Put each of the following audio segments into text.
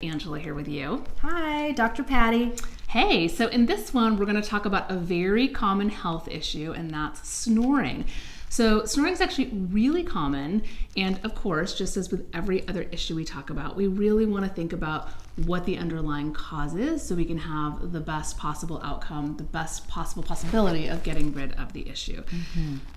Angela here with you. Hi, Dr. Patty. Hey, so in this one, we're going to talk about a very common health issue, and that's snoring. So snoring is actually really common, and of course, just as with every other issue we talk about, we really want to think about what the underlying cause is so we can have the best possible outcome, the best possible possibility of getting rid of the issue.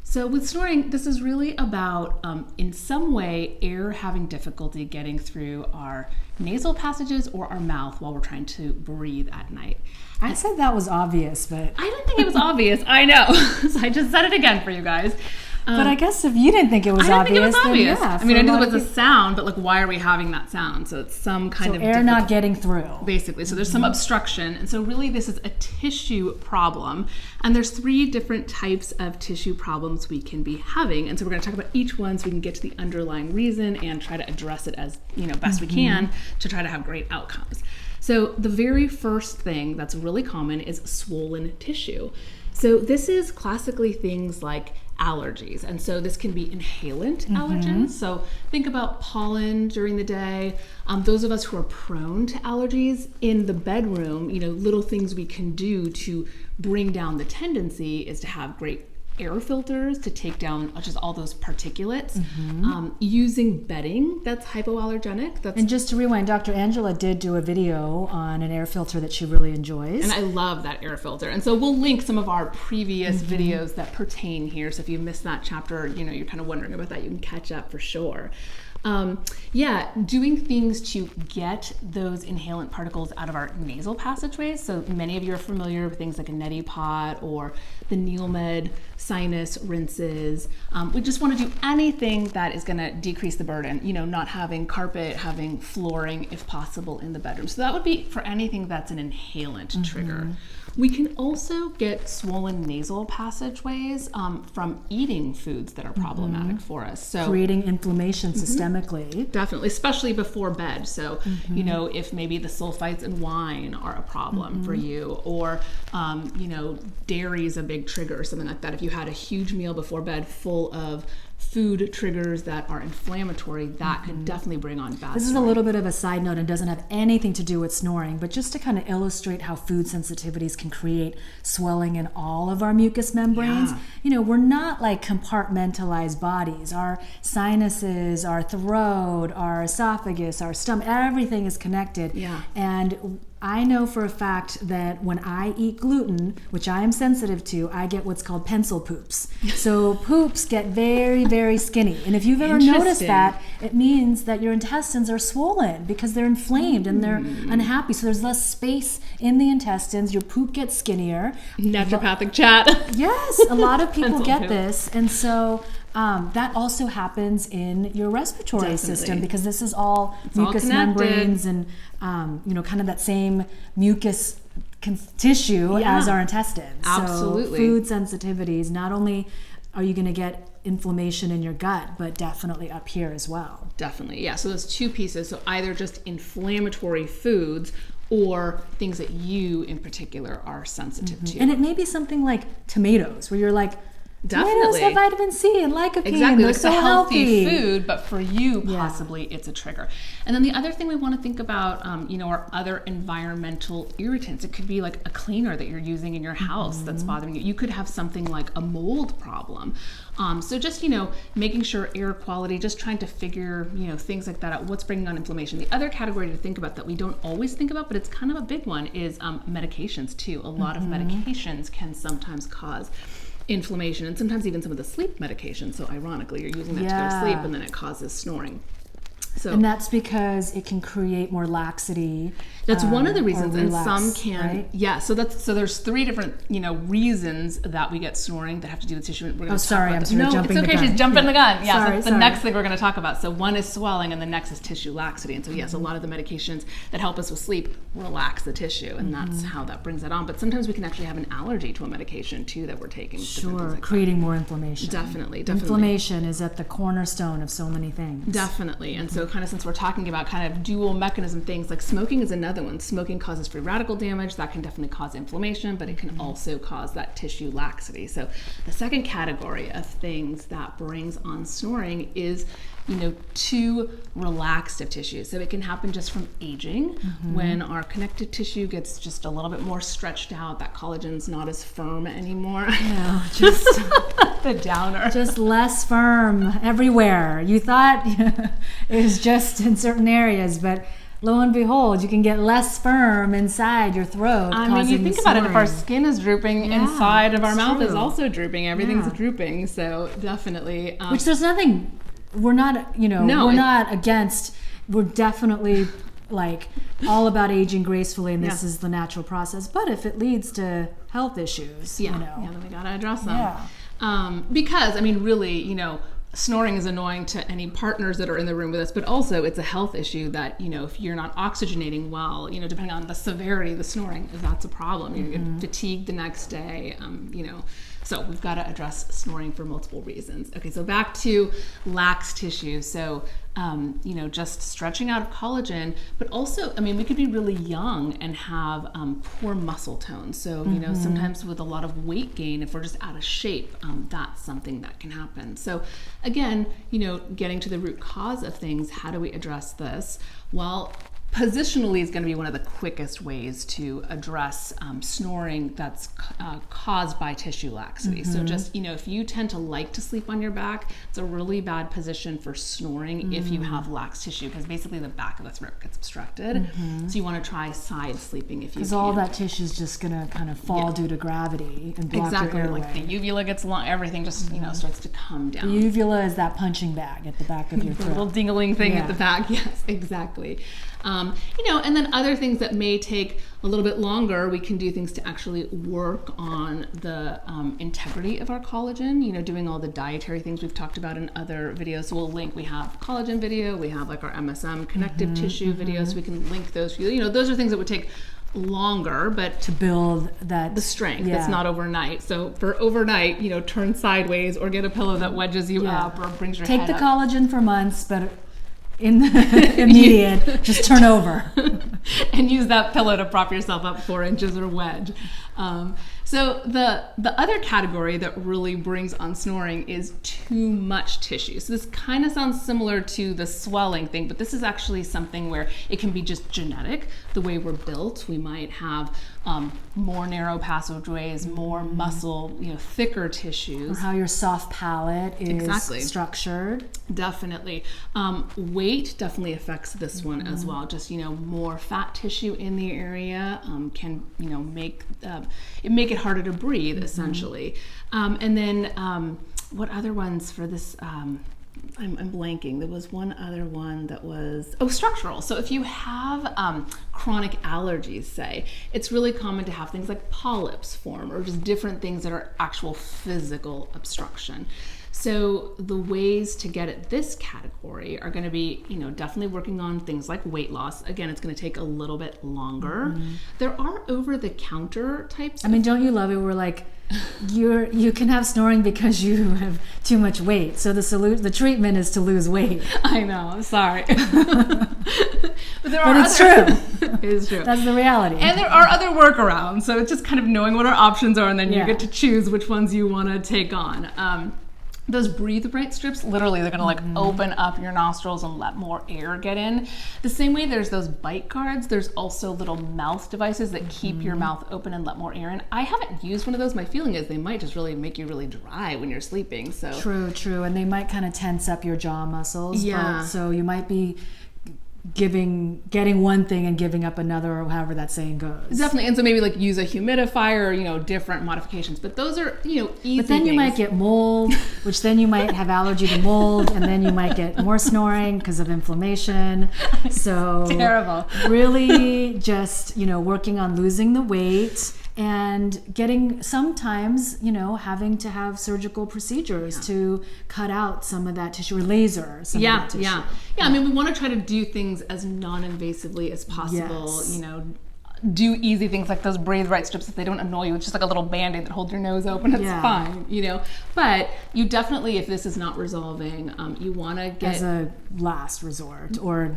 So with snoring, this is really about, in some way, air having difficulty getting through our nasal passages or our mouth while we're trying to breathe at night. I said that was obvious, but... I didn't think it was obvious. I know. So I just said it again for you guys. But I guess if you didn't think it was I obvious, didn't think it was obvious. Then, yeah, I mean, I knew it was a sound, but like, why are we having that sound? So it's some kind of air not getting through. Basically. So there's some obstruction. And so really this is a tissue problem. And there's 3 different types of tissue problems we can be having. And so we're going to talk about each one so we can get to the underlying reason and try to address it as best we can to try to have great outcomes. So the very first thing that's really common is swollen tissue. So this is classically things like allergies. And so this can be inhalant allergens. So think about pollen during the day. Those of us who are prone to allergies in the bedroom, little things we can do to bring down the tendency is to have great air filters to take down just all those particulates. Using bedding that's hypoallergenic. And just to rewind, Dr. Angela did do a video on an air filter that she really enjoys. And I love that air filter. And so we'll link some of our previous videos that pertain here. So if you missed that chapter, you're kind of wondering about that, you can catch up for sure. Doing things to get those inhalant particles out of our nasal passageways. So many of you are familiar with things like a neti pot or the Neilmed sinus rinses. We just want to do anything that is going to decrease the burden, not having carpet, having flooring if possible in the bedroom. So that would be for anything that's an inhalant trigger. We can also get swollen nasal passageways from eating foods that are problematic for us. So creating inflammation systemically. Definitely, especially before bed. So, if maybe the sulfites in wine are a problem for you, or, dairy is a big trigger or something like that. If you had a huge meal before bed full of food triggers that are inflammatory, that could definitely bring on bad This is a little bit of a side note and doesn't have anything to do with snoring, but just to kind of illustrate how food sensitivities can create swelling in all of our mucous membranes. We're not like compartmentalized bodies. Our sinuses, our throat, our esophagus, our stomach, everything is connected. And I know for a fact that when I eat gluten, which I am sensitive to, I get what's called pencil poops. So poops get very, very skinny. And if you've ever noticed that, it means that your intestines are swollen because they're inflamed and they're unhappy. So there's less space in the intestines. Your poop gets skinnier. Naturopathic chat. Yes, a lot of people get this. And so that also happens in your respiratory system because this is all mucous membranes and kind of that same mucus tissue as our intestines. Absolutely. So food sensitivities, not only are you going to get inflammation in your gut, but definitely up here as well. Definitely, yeah. So there's 2 pieces. So either just inflammatory foods or things that you in particular are sensitive to. And it may be something like tomatoes, where you're like, definitely. Tomatoes have vitamin C and lycopene. Exactly, they're like so it's a healthy healthy food, but for you, possibly it's a trigger. And then the other thing we want to think about, are other environmental irritants. It could be like a cleaner that you're using in your house that's bothering you. You could have something like a mold problem. So just, making sure air quality, just trying to figure, things like that out, what's bringing on inflammation. The other category to think about that we don't always think about, but it's kind of a big one, is medications too. A lot of medications can sometimes cause inflammation, and sometimes even some of the sleep medications. So ironically, you're using that to go to sleep and then it causes snoring. So, and that's because it can create more laxity. That's one of the reasons, and some can. Right? So there's 3 different reasons that we get snoring that have to do with tissue. We're I'm sorry, jumping the gun. No, it's okay. She's jumping the gun. Yeah, sorry, so the next thing we're going to talk about. So one is swelling, and the next is tissue laxity. And so yes, a lot of the medications that help us with sleep relax the tissue, and that's how that brings that on. But sometimes we can actually have an allergy to a medication too that we're taking. Sure, creating more inflammation. Definitely. Inflammation is at the cornerstone of so many things. Definitely, and so kind of since we're talking about kind of dual mechanism things, like smoking is another one. Smoking causes free radical damage. That can definitely cause inflammation, but it can also cause that tissue laxity. So the second category of things that brings on snoring is too relaxed of tissue. So it can happen just from aging, when our connective tissue gets just a little bit more stretched out, that collagen's not as firm anymore. No, just the downer. just less firm everywhere. You thought it was just in certain areas, but lo and behold, you can get less firm inside your throat. I mean, you think about it, if our snoring. skin is drooping, Yeah, inside of our it's mouth is true. also drooping. Everything's Yeah. drooping. So definitely. Which there's nothing, we're not, No, we're not against, we're definitely like all about aging gracefully, and this Yeah. is the natural process. But if it leads to health issues, then we gotta address them. Yeah. Because I mean, really, snoring is annoying to any partners that are in the room with us, but also it's a health issue that, if you're not oxygenating well, depending on the severity of the snoring, that's a problem. You get fatigued the next day, so we've got to address snoring for multiple reasons. Okay, so back to lax tissue. So, just stretching out of collagen, but also, I mean, we could be really young and have poor muscle tone. So, sometimes with a lot of weight gain, if we're just out of shape, that's something that can happen. So again, getting to the root cause of things, how do we address this? Well, positionally is going to be one of the quickest ways to address snoring that's caused by tissue laxity. So just, if you tend to like to sleep on your back, it's a really bad position for snoring if you have lax tissue, because basically the back of the throat gets obstructed. So you want to try side sleeping if you Because can. all that tissue is just going to kind of fall due to gravity and block Exactly, your airway. like the uvula gets long, everything just, starts to come down. The uvula is that punching bag at the back of your The little throat. dingling thing Yeah. at the back. Yes, exactly. And then other things that may take a little bit longer, we can do things to actually work on the integrity of our collagen, doing all the dietary things we've talked about in other videos. So we'll link, we have collagen video, we have like our MSM connective tissue videos, so we can link those for you. Those are things that would take longer, but To build that. the strength, Yeah. it's not overnight. So for overnight, turn sideways or get a pillow that wedges you Yeah. up or brings your Take head the up. collagen for months, but in the immediate, just turn over. And use that pillow to prop yourself up 4 inches or wedge. So the other category that really brings on snoring is too much tissue. So this kind of sounds similar to the swelling thing, but this is actually something where it can be just genetic, the way we're built. We might have more narrow passageways, more muscle, thicker tissues. Or how your soft palate is Exactly. structured. Definitely. Weight definitely affects this one as well. Just, more fat tissue in the area can, make it harder to breathe, essentially. And then what other ones for this? I'm blanking. There was one other one that was, structural. So if you have chronic allergies, say, it's really common to have things like polyps form or just different things that are actual physical obstruction. So the ways to get at this category are going to be, definitely working on things like weight loss. Again, it's going to take a little bit longer. There are over-the-counter types. I mean, don't you love it? We're like, you can have snoring because you have too much weight. So the treatment is to lose weight. I know, sorry. But It's true. It is true. That's the reality. And there are other workarounds. So it's just kind of knowing what our options are, and then you Yeah. get to choose which ones you want to take on. Those breathe right strips, literally, they're going to open up your nostrils and let more air get in. The same way there's those bite guards, there's also little mouth devices that keep your mouth open and let more air in. I haven't used one of those. My feeling is they might just really make you really dry when you're sleeping. So True. And they might kind of tense up your jaw muscles. Yeah. So you might be getting one thing and giving up another, or however that saying goes. definitely, and so maybe like use a humidifier or different modifications. But those are easy. But then you might get mold, which then you might have allergy to mold, and then you might get more snoring because of inflammation. So Terrible. Really, just working on losing the weight and getting sometimes having to have surgical procedures to cut out some of that tissue, or laser some of that tissue. Yeah. I mean, we want to try to do things as non-invasively as possible. Yes. do easy things like those breathe right strips if they don't annoy you. It's just like a little Band-Aid that holds your nose open. It's fine, you know. But you definitely, if this is not resolving, you want to get as a last resort or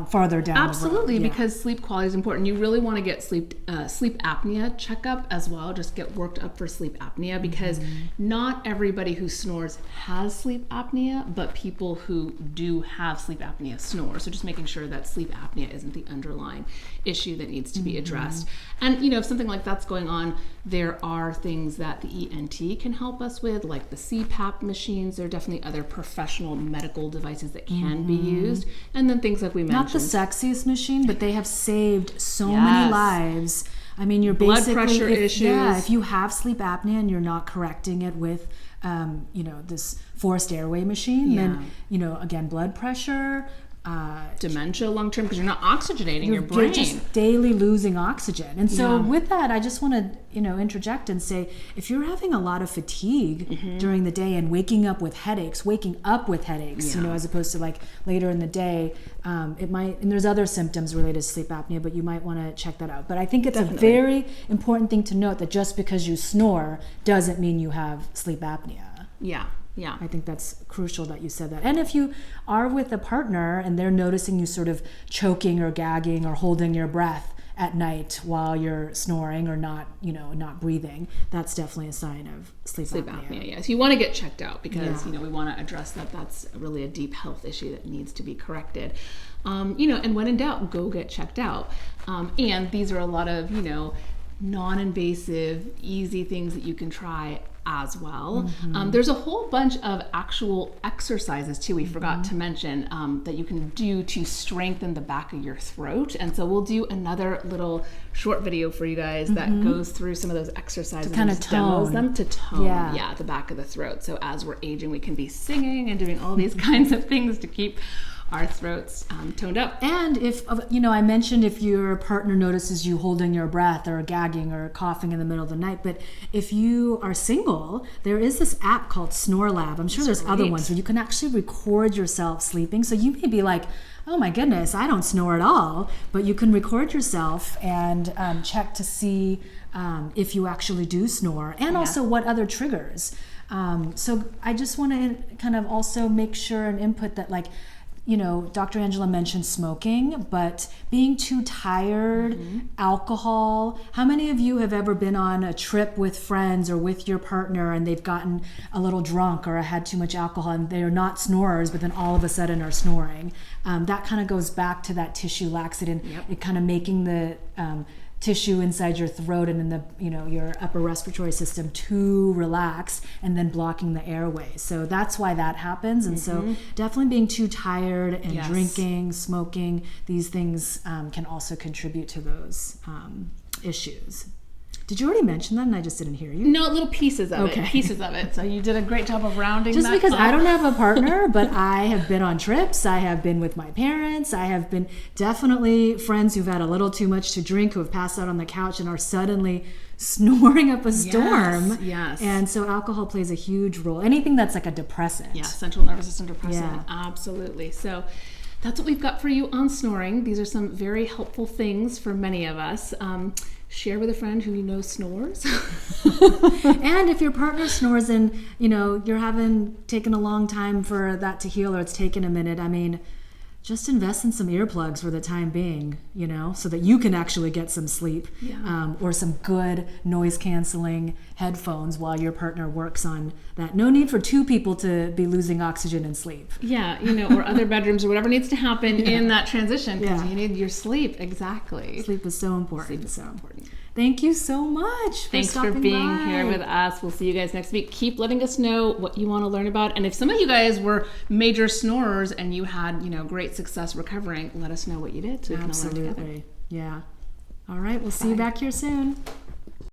farther down. Absolutely, the road. because sleep quality is important. You really want to get sleep apnea checkup as well. Just get worked up for sleep apnea, because not everybody who snores has sleep apnea, but people who do have sleep apnea snore. So just making sure that sleep apnea isn't the underlying issue that needs to be addressed. And you know, if something like that's going on, there are things that the ENT can help us with, like the CPAP machines. There are definitely other professional medical devices that can be used, and then things like we mentioned. Not the sexiest machine, but they have saved so many lives. I mean, you're blood basically pressure issues. Yeah, if you have sleep apnea and you're not correcting it with, you know, this forced airway machine, then, you know, again, blood pressure, dementia long term, because you're not oxygenating your brain. You're just daily losing oxygen. And so with that, I just want to, you know, interject and say, if you're having a lot of fatigue during the day and waking up with headaches, you know, as opposed to like later in the day, it might, and there's other symptoms related to sleep apnea, but you might want to check that out. But I think it's a very important thing to note that just because you snore doesn't mean you have sleep apnea. Yeah. I think that's crucial that you said that. And if you are with a partner and they're noticing you sort of choking or gagging or holding your breath at night while you're snoring or not, you know, not breathing, that's definitely a sign of sleep apnea. Yes, you want to get checked out, because you know, we want to address that. That's really a deep health issue that needs to be corrected. You know, and when in doubt, go get checked out. And these are a lot of, you know, non-invasive, easy things that you can try as well. There's a whole bunch of actual exercises too, we forgot to mention, that you can do to strengthen the back of your throat. And so we'll do another little short video for you guys that goes through some of those exercises, to kind of demos them to tone the back of the throat. So as we're aging, we can be singing and doing all these kinds of things to keep our throats toned up. And if, you know, I mentioned if your partner notices you holding your breath or gagging or coughing in the middle of the night, but if you are single, there is this app called Snore Lab. I'm sure there's other ones where you can actually record yourself sleeping. So you may be like, oh my goodness, I don't snore at all, but you can record yourself and check to see if you actually do snore, and also what other triggers. So I just want to kind of also make sure and input that, like, you know, Dr. Angela mentioned smoking, but being too tired, alcohol. How many of you have ever been on a trip with friends or with your partner and they've gotten a little drunk or had too much alcohol and they are not snorers, but then all of a sudden are snoring? That kind of goes back to that tissue laxity and it kind of making the tissue inside your throat and in the, you know, your upper respiratory system too relaxed and then blocking the airway. So that's why that happens. And so definitely being too tired and drinking, smoking, these things can also contribute to those issues. Did you already mention that and I just didn't hear you? No, little pieces of it. So you did a great job of rounding just that because up. I don't have a partner, but I have been on trips. I have been with my parents. I have been definitely friends who've had a little too much to drink, who have passed out on the couch and are suddenly snoring up a storm. Yes. And so alcohol plays a huge role. Anything that's like a depressant. Yeah, central nervous system depressant. Absolutely. So that's what we've got for you on snoring. These are some very helpful things for many of us. Share with a friend who you know snores. And if your partner snores and, you know, you're taken a long time for that to heal, or it's taken a minute, I mean, just invest in some earplugs for the time being, you know, so that you can actually get some sleep, or some good noise canceling headphones while your partner works on that. No need for two people to be losing oxygen and sleep. Yeah, you know, or other bedrooms or whatever needs to happen in that transition, because you need your sleep. Exactly. Sleep is so important. Sleep is so important. Thank you so much. Thanks for being here with us. We'll see you guys next week. Keep letting us know what you want to learn about. And if some of you guys were major snorers and you had, you know, great success recovering, let us know what you did so we can all learn together. Yeah. All right. We'll see you back here soon.